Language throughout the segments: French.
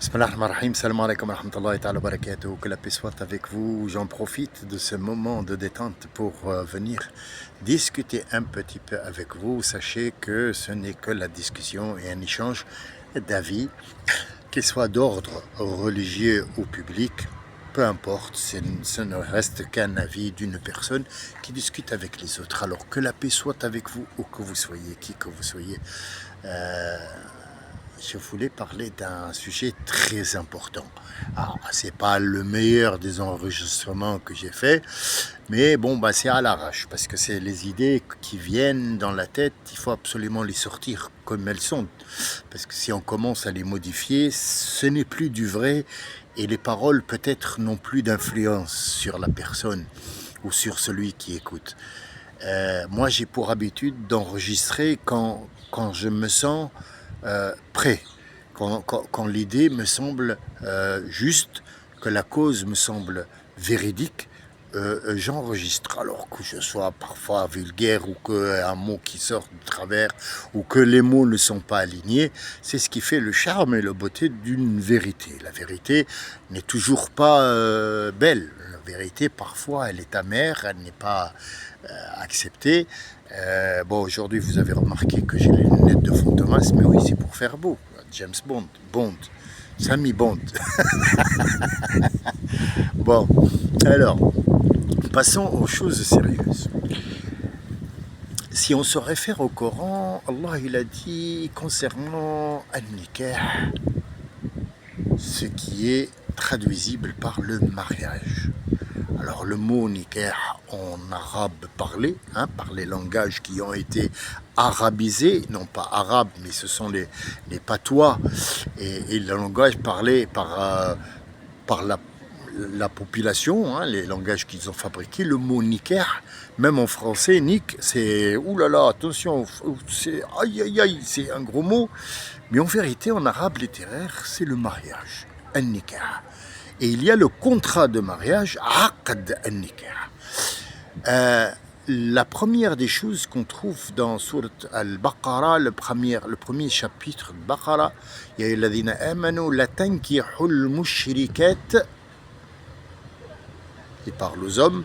Bismillahirrahmanirrahim, salam alaikum wa rahmatullahi ta'ala wa barakatuh, que la paix soit avec vous. J'en profite de ce moment de détente pour venir discuter un petit peu avec vous. Sachez que ce n'est que la discussion et un échange d'avis, qu'il soit d'ordre religieux ou public, peu importe, ce ne reste qu'un avis d'une personne qui discute avec les autres. Alors que la paix soit avec vous, où que vous soyez, qui que vous soyez. Je voulais parler d'un sujet très important. C'est pas le meilleur des enregistrements que j'ai fait, mais bon, c'est à l'arrache, parce que c'est les idées qui viennent dans la tête, il faut absolument les sortir comme elles sont. Parce que si on commence à les modifier, ce n'est plus du vrai, et les paroles peut-être n'ont plus d'influence sur la personne ou sur celui qui écoute. Moi, j'ai pour habitude d'enregistrer quand je me sens prêt, quand l'idée me semble juste, que la cause me semble véridique, j'enregistre. Alors que je sois parfois vulgaire ou qu'un mot qui sort de travers ou que les mots ne sont pas alignés, c'est ce qui fait le charme et la beauté d'une vérité. La vérité n'est toujours pas belle. La vérité, parfois, elle est amère, elle n'est pas acceptée. Aujourd'hui, vous avez remarqué que j'ai les lunettes de fond Thomas, mais oui, c'est pour faire beau. James Bond, Sammy Bond. Bon, alors, passons aux choses sérieuses. Si on se réfère au Coran, Allah il a dit concernant Al-Nikah, ce qui est traduisible par le mariage. Alors le mot nikah en arabe parlé, par les langages qui ont été arabisés, non pas arabes, mais ce sont les patois et le langage parlé par la population, les langages qu'ils ont fabriqués. Le mot nikah, même en français, nik, c'est oulala, attention, c'est aïe aïe aïe, c'est un gros mot, mais en vérité en arabe littéraire, c'est le mariage, un nikah. Et il y a le contrat de mariage, aqd al-nikah. La première des choses qu'on trouve dans Surat al-Baqarah, le premier chapitre de Baqarah, ya ayyuhalladhina amanu la tankihul mushrikat, il parle aux hommes,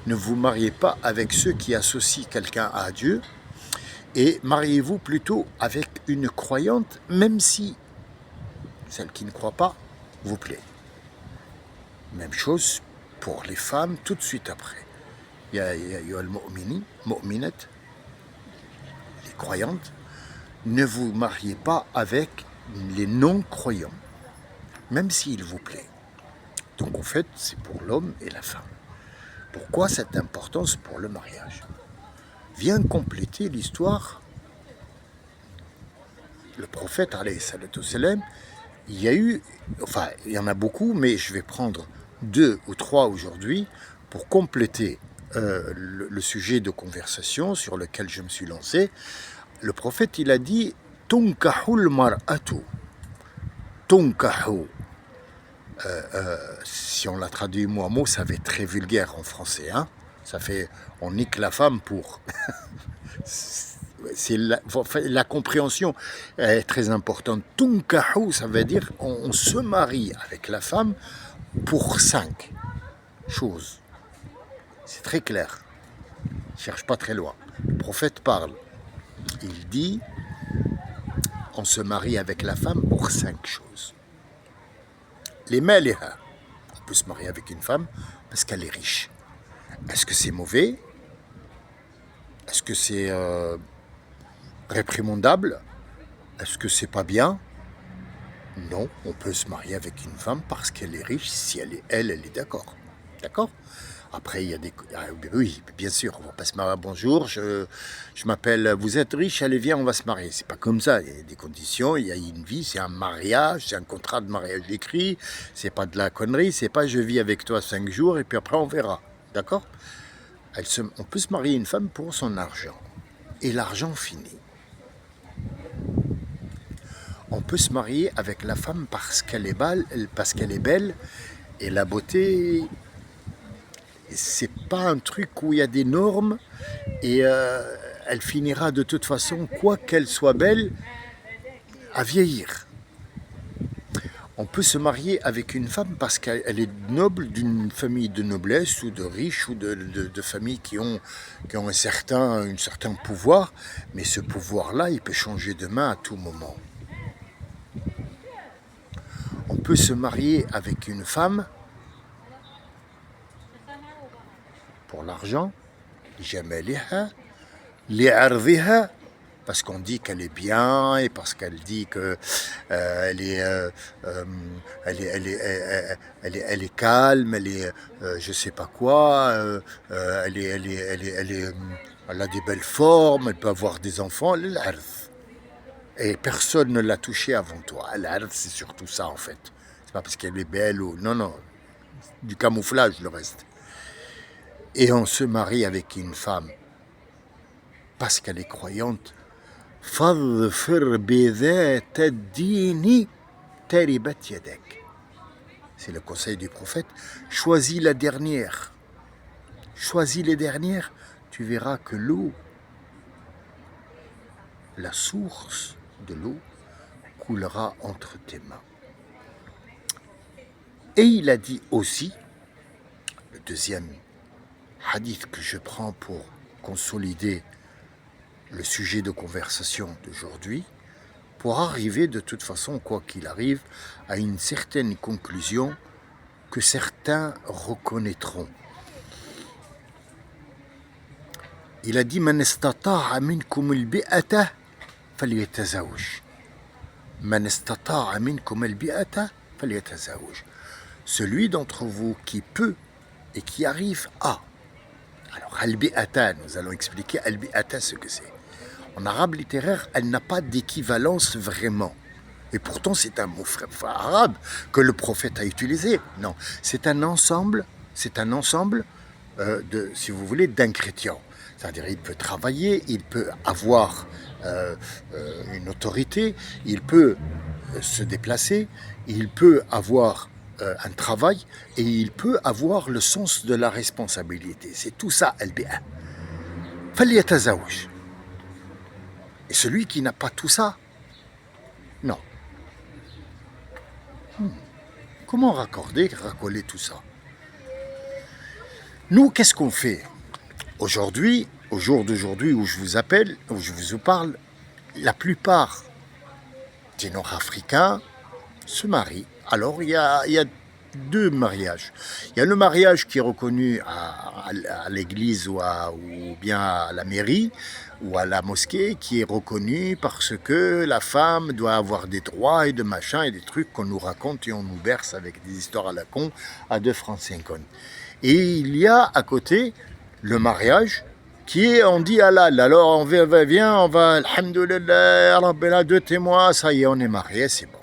ne vous mariez pas avec ceux qui associent quelqu'un à Dieu, et mariez-vous plutôt avec une croyante, même si celle qui ne croit pas vous plaît. Même chose pour les femmes tout de suite après. Il y a les croyantes. Ne vous mariez pas avec les non-croyants, même s'il vous plaît. Donc en fait, c'est pour l'homme et la femme. Pourquoi cette importance pour le mariage? Vient compléter l'histoire. Le prophète, alayhi salatu salam, il y en a beaucoup, mais je vais prendre 2 ou 3 aujourd'hui pour compléter le sujet de conversation sur lequel je me suis lancé. Le prophète, il a dit « Tunkahul mar'atu ». Tunkahu. Si on l'a traduit mot à mot, ça fait très vulgaire en français. Ça fait « on nique la femme pour ». C'est la compréhension est très importante. Tunkahu, ça veut dire on se marie avec la femme pour 5 choses. C'est très clair. Je cherche pas très loin. Le prophète parle. Il dit on se marie avec la femme pour 5 choses. Les maliha. On peut se marier avec une femme parce qu'elle est riche. Est-ce que c'est mauvais? Est-ce que c'est réprimandable? Est-ce que c'est pas bien? Non, on peut se marier avec une femme parce qu'elle est riche, si elle est d'accord. D'accord? Après, il y a des... oui, bien sûr, on va pas se marier. Bonjour, je m'appelle, vous êtes riche, allez, viens, on va se marier. C'est pas comme ça, il y a des conditions, il y a une vie, c'est un mariage, c'est un contrat de mariage écrit, c'est pas de la connerie, c'est pas je vis avec toi 5 jours et puis après on verra. D'accord? On peut se marier une femme pour son argent. Et l'argent finit. On peut se marier avec la femme parce qu'elle est belle, et la beauté, c'est pas un truc où il y a des normes, et elle finira de toute façon, quoi qu'elle soit belle, à vieillir. On peut se marier avec une femme parce qu'elle est noble, d'une famille de noblesse ou de riches ou de familles qui ont un certain pouvoir, mais ce pouvoir-là, il peut changer de main à tout moment. On peut se marier avec une femme pour l'argent, jamaliha, li'ardiha, parce qu'on dit qu'elle est bien et parce qu'elle dit que elle est calme, je sais pas quoi, elle a des belles formes, elle peut avoir des enfants, l'ard. Et personne ne l'a touchée avant toi. L'ard, c'est surtout ça en fait. C'est pas parce qu'elle est belle ou non, non, du camouflage le reste. Et on se marie avec une femme parce qu'elle est croyante. فاظفر بذات الدين تربت يدك. C'est le conseil du prophète. Choisis la dernière. Choisis les dernières. Tu verras que l'eau, la source de l'eau, coulera entre tes mains. Et il a dit aussi, le deuxième hadith que je prends pour consolider le sujet de conversation d'aujourd'hui, pour arriver de toute façon, quoi qu'il arrive, à une certaine conclusion que certains reconnaîtront. Il a dit Man istata'a minkum al-bi'ata falyatazawwaj. Man istata'a minkum al-bi'ata falyatazawwaj. Celui d'entre vous qui peut et qui arrive à. Alors, al-bi'ata, nous allons expliquer al-bi'ata ce que c'est. En arabe littéraire, elle n'a pas d'équivalence vraiment. Et pourtant, c'est un mot arabe que le prophète a utilisé. Non, c'est un ensemble si vous voulez, d'ingrédients. C'est-à-dire, il peut travailler, il peut avoir une autorité, il peut se déplacer, il peut avoir un travail et il peut avoir le sens de la responsabilité. C'est tout ça, al-bi'a. Falyatazawwaj. Et celui qui n'a pas tout ça, non. Comment racoler tout ça? Nous, qu'est-ce qu'on fait? Aujourd'hui, au jour d'aujourd'hui où je vous appelle, où je vous parle, la plupart des Nord-Africains se marient. Alors, il y a deux mariages. Il y a le mariage qui est reconnu à l'église ou bien à la mairie ou à la mosquée, qui est reconnu parce que la femme doit avoir des droits et de machins et des trucs qu'on nous raconte et on nous berce avec des histoires à la con à 2 francs 50. Et il y a à côté le mariage qui est, on dit halal. Alors on vient, on va, alhamdoulilah, Rabbena, 2 témoins, ça y est, on est mariés, c'est bon.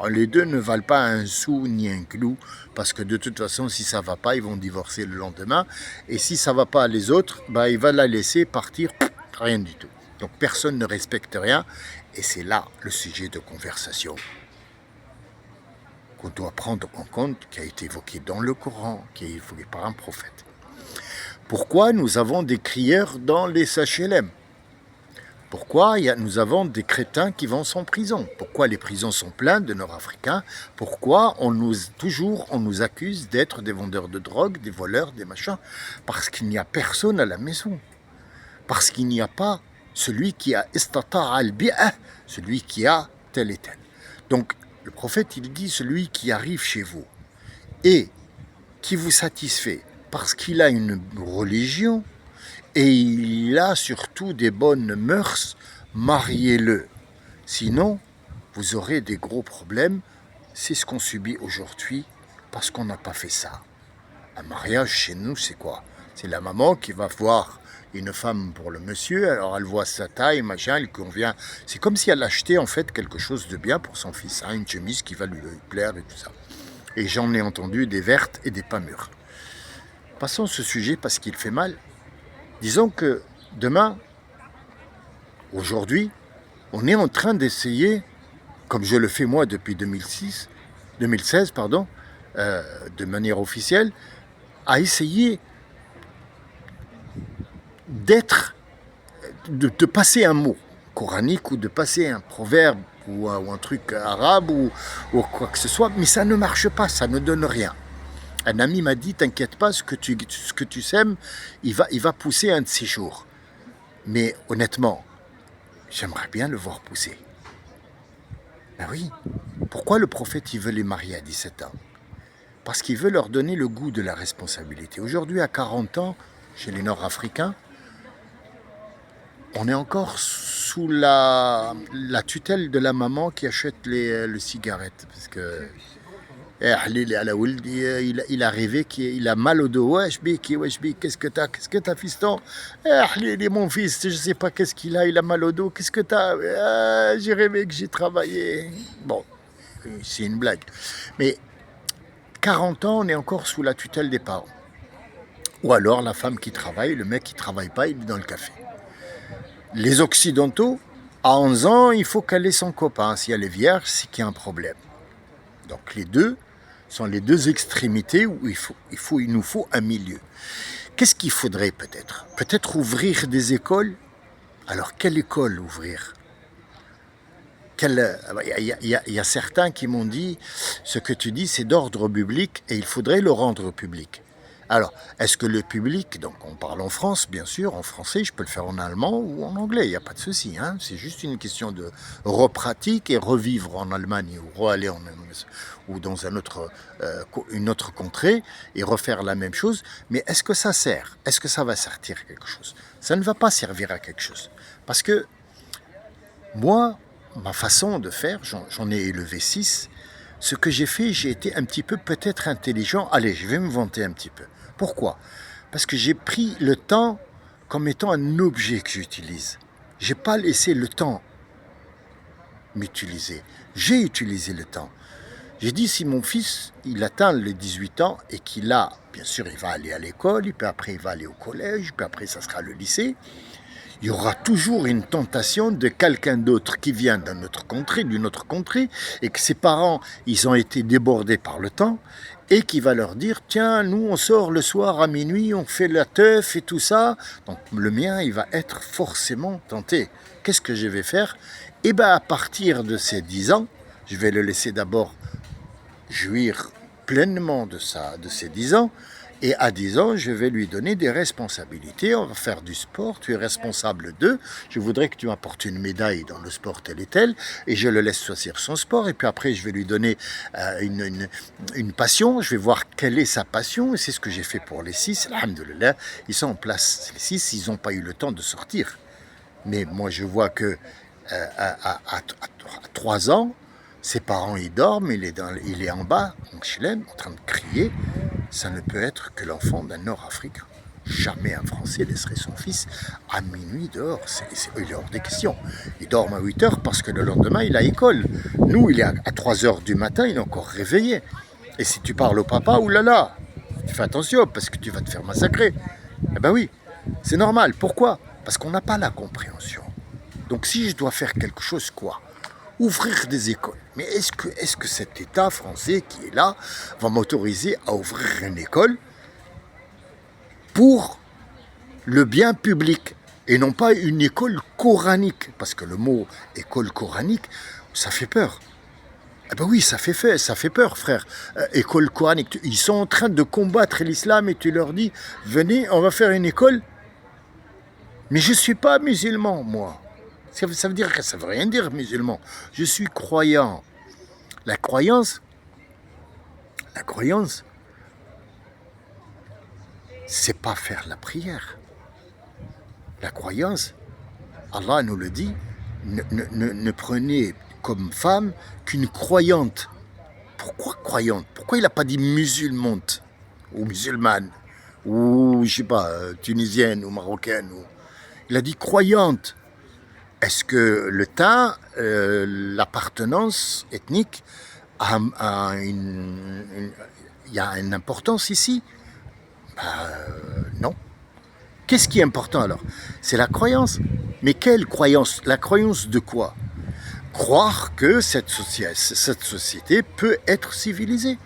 Les deux ne valent pas un sou ni un clou, parce que de toute façon, si ça va pas, ils vont divorcer le lendemain. Et si ça va pas les autres, bah, il va la laisser partir, rien du tout. Donc personne ne respecte rien, et c'est là le sujet de conversation qu'on doit prendre en compte, qui a été évoqué dans le Coran, qui est évoqué par un prophète. Pourquoi nous avons des crieurs dans les HLM? Pourquoi nous avons des crétins qui vont en prison? Pourquoi les prisons sont pleines de Nord-Africains? Pourquoi on nous accuse d'être des vendeurs de drogue, des voleurs, des machins? Parce qu'il n'y a personne à la maison. Parce qu'il n'y a pas celui qui a istata' al-bi'a, celui qui a tel et tel. Donc, le prophète, il dit, celui qui arrive chez vous et qui vous satisfait parce qu'il a une religion, et il a surtout des bonnes mœurs, mariez-le. Sinon, vous aurez des gros problèmes. C'est ce qu'on subit aujourd'hui parce qu'on n'a pas fait ça. Un mariage chez nous, c'est quoi? C'est la maman qui va voir une femme pour le monsieur, alors elle voit sa taille, machin, elle convient. C'est comme si elle achetait en fait quelque chose de bien pour son fils, hein, une chemise qui va lui plaire et tout ça. Et j'en ai entendu des vertes et des pas mûres. Passons ce sujet parce qu'il fait mal. Disons que demain, aujourd'hui, on est en train d'essayer, comme je le fais moi depuis 2016, de manière officielle, à essayer de passer un mot coranique ou de passer un proverbe ou un truc arabe ou quoi que ce soit, mais ça ne marche pas, ça ne donne rien. Un ami m'a dit, t'inquiète pas, ce que tu sèmes, il va pousser un de ces jours. Mais honnêtement, j'aimerais bien le voir pousser. Ben oui, pourquoi le prophète il veut les marier à 17 ans? Parce qu'il veut leur donner le goût de la responsabilité. Aujourd'hui, à 40 ans, chez les Nord-Africains, on est encore sous la tutelle de la maman qui achète les cigarettes. Parce que il a rêvé qu'il a mal au dos. Wesh biki, qu'est-ce que t'as, fiston? Mon fils, je sais pas qu'est-ce qu'il a, il a mal au dos. Qu'est-ce que t'as? J'ai rêvé que j'ai travaillé. Bon, c'est une blague. Mais 40 ans, on est encore sous la tutelle des parents. Ou alors la femme qui travaille, le mec qui travaille pas, il est dans le café. Les Occidentaux, à 11 ans, il faut caler son copain. Si elle est vierge, c'est qu'il y a un problème. Donc les deux sont les deux extrémités où il nous faut un milieu. Qu'est-ce qu'il faudrait peut-être? Peut-être ouvrir des écoles. Alors quelle école ouvrir? Il y a certains qui m'ont dit, ce que tu dis c'est d'ordre public et il faudrait le rendre public. Alors, est-ce que le public, donc on parle en France, bien sûr, en français, je peux le faire en allemand ou en anglais, il n'y a pas de souci. Hein, c'est juste une question de repratique et revivre en Allemagne ou aller ou dans une autre contrée et refaire la même chose. Mais est-ce que ça sert? Est-ce que ça va servir à quelque chose? Ça ne va pas servir à quelque chose. Parce que moi, ma façon de faire, j'en ai élevé 6. Ce que j'ai fait, j'ai été un petit peu peut-être intelligent. Allez, je vais me vanter un petit peu. Pourquoi? Parce que j'ai pris le temps comme étant un objet que j'utilise. Je n'ai pas laissé le temps m'utiliser. J'ai utilisé le temps. J'ai dit, si mon fils, il atteint les 18 ans et qu'il a, bien sûr, il va aller à l'école, puis après il va aller au collège, puis après ça sera le lycée, il y aura toujours une tentation de quelqu'un d'autre qui vient d'une autre contrée, et que ses parents, ils ont été débordés par le temps, et qui va leur dire, tiens, nous on sort le soir à minuit, on fait la teuf et tout ça. Donc le mien, il va être forcément tenté. Qu'est-ce que je vais faire? Eh bien, à partir de ses 10 ans, je vais le laisser d'abord jouir pleinement de ses 10 ans, et à 10 ans, je vais lui donner des responsabilités. On va faire du sport, tu es responsable d'eux. Je voudrais que tu m'apportes une médaille dans le sport tel et tel. Et je le laisse choisir son sport. Et puis après, je vais lui donner une passion. Je vais voir quelle est sa passion. Et c'est ce que j'ai fait pour les 6. Alhamdoulilah, ils sont en place. Les 6, ils n'ont pas eu le temps de sortir. Mais moi, je vois que à 3 ans, ses parents, ils dorment. Il est en bas, en Chilène, en train de crier. Ça ne peut être que l'enfant d'un Nord-Africain. Jamais un Français laisserait son fils à minuit dehors. Il est hors des questions. Il dort à 8 heures parce que le lendemain, il a école. Nous, il est à 3 heures du matin, il est encore réveillé. Et si tu parles au papa, oulala, tu fais attention parce que tu vas te faire massacrer. Eh ben oui, c'est normal. Pourquoi? Parce qu'on n'a pas la compréhension. Donc si je dois faire quelque chose, quoi? Ouvrir des écoles. Mais est-ce que cet État français qui est là va m'autoriser à ouvrir une école pour le bien public et non pas une école coranique? Parce que le mot école coranique, ça fait peur. Eh ben oui, ça fait peur, frère. École coranique, ils sont en train de combattre l'islam et tu leur dis, venez, on va faire une école. Mais je ne suis pas musulman, moi. Ça veut dire que ça veut rien dire musulman. Je suis croyant. La croyance, c'est pas faire la prière. La croyance, Allah nous le dit, ne prenez comme femme qu'une croyante. Pourquoi croyante? Pourquoi il n'a pas dit musulmante ou musulmane ou je sais pas tunisienne ou marocaine Il a dit croyante. Est-ce que le teint, l'appartenance ethnique, il y a une importance ici? Non. Qu'est-ce qui est important alors? C'est la croyance. Mais quelle croyance? La croyance de quoi? Croire que cette société peut être civilisée.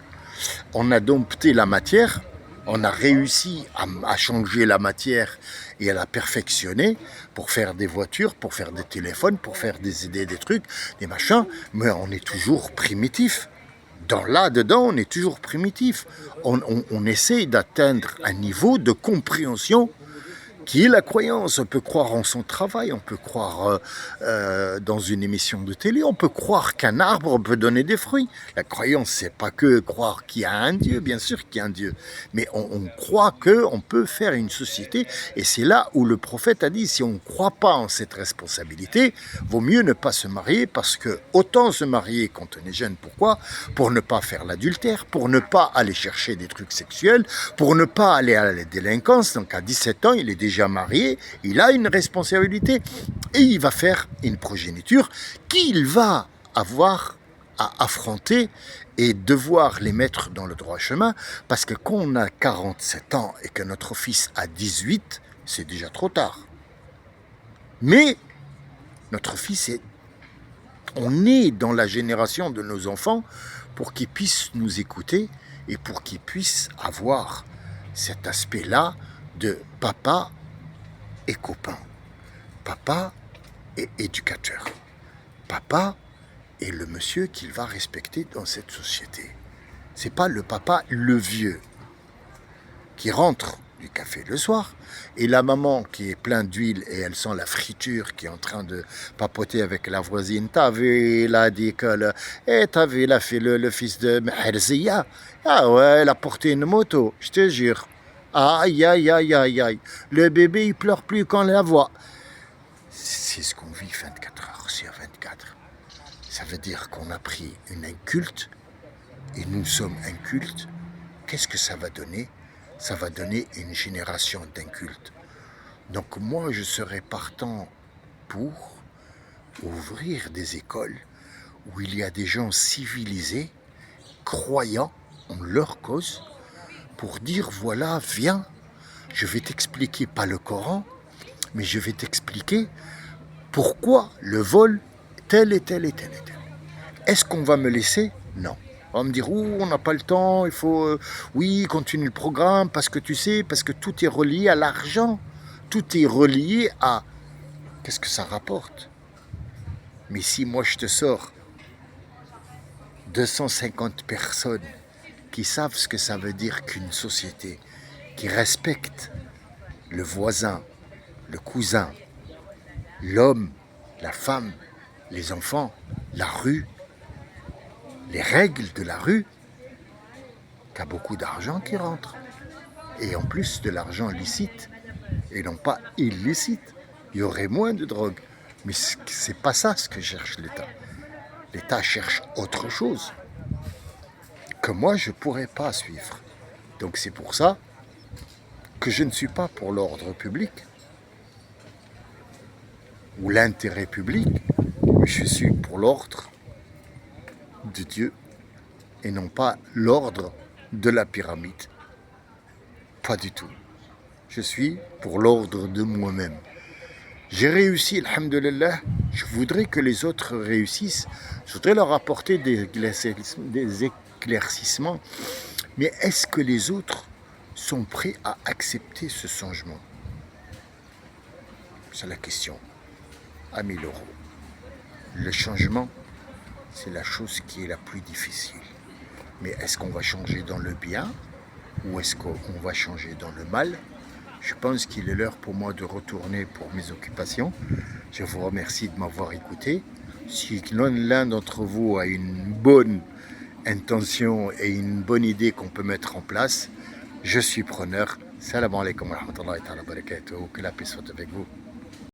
On a dompté la matière On a réussi à changer la matière et à la perfectionner pour faire des voitures, pour faire des téléphones, pour faire des trucs, des machins, mais on est toujours primitif. Là-dedans, on est toujours primitif. On essaye d'atteindre un niveau de compréhension qui est la croyance. On peut croire en son travail, on peut croire dans une émission de télé, on peut croire qu'un arbre peut donner des fruits. La croyance, c'est pas que croire qu'il y a un Dieu, bien sûr qu'il y a un Dieu, mais on croit qu'on peut faire une société, et c'est là où le prophète a dit, si on ne croit pas en cette responsabilité, vaut mieux ne pas se marier, parce que autant se marier quand on est jeune, pourquoi? Pour ne pas faire l'adultère, pour ne pas aller chercher des trucs sexuels, pour ne pas aller à la délinquance. Donc à 17 ans, il est déjà marié, il a une responsabilité et il va faire une progéniture qu'il va avoir à affronter et devoir les mettre dans le droit chemin, parce que quand on a 47 ans et que notre fils a 18, c'est déjà trop tard. Mais notre fils on est dans la génération de nos enfants pour qu'ils puissent nous écouter et pour qu'ils puissent avoir cet aspect-là de papa et copain, papa et éducateur, papa est le monsieur qu'il va respecter dans cette société. C'est pas le papa, le vieux, qui rentre du café le soir, et la maman qui est pleine d'huile et elle sent la friture qui est en train de papoter avec la voisine. T'as vu, il a dit que t'as vu, il a fait le fils de Meherzia. Ah ouais, elle a porté une moto, je te jure. Aïe, aïe, aïe, aïe, aïe. Le bébé, il pleure plus quand on la voit. C'est ce qu'on vit 24 heures sur 24. Ça veut dire qu'on a pris une inculte et nous sommes incultes. Qu'est-ce que ça va donner? Ça va donner une génération d'incultes. Donc moi, je serais partant pour ouvrir des écoles où il y a des gens civilisés, croyants en leur cause, pour dire, voilà, viens, je vais t'expliquer, pas le Coran, mais je vais t'expliquer pourquoi le vol, tel et tel et tel et tel. Est-ce qu'on va me laisser? Non. On va me dire, on n'a pas le temps, il faut, oui, continue le programme, parce que tu sais, parce que tout est relié à l'argent. Tout est relié à, qu'est-ce que ça rapporte? Mais si moi je te sors 250 personnes qui savent ce que ça veut dire qu'une société qui respecte le voisin, le cousin, l'homme, la femme, les enfants, la rue, les règles de la rue, qu'il y a beaucoup d'argent qui rentre. Et en plus de l'argent licite, et non pas illicite, il y aurait moins de drogue. Mais c'est pas ça ce que cherche l'État. L'État cherche autre chose que moi je ne pourrais pas suivre. Donc c'est pour ça que je ne suis pas pour l'ordre public ou l'intérêt public, mais je suis pour l'ordre de Dieu et non pas l'ordre de la pyramide. Pas du tout. Je suis pour l'ordre de moi-même. J'ai réussi, alhamdoulilah, je voudrais que les autres réussissent, je voudrais leur apporter des éclaircissements, mais est-ce que les autres sont prêts à accepter ce changement? C'est la question, à 1000 euros. Le changement, c'est la chose qui est la plus difficile. Mais est-ce qu'on va changer dans le bien ou est-ce qu'on va changer dans le mal? Je pense qu'il est l'heure pour moi de retourner pour mes occupations. Je vous remercie de m'avoir écouté. Si l'un d'entre vous a une bonne intention et une bonne idée qu'on peut mettre en place, je suis preneur. Salam alaikum wa rahmatullahi wa barakatuh. Que la paix soit avec vous.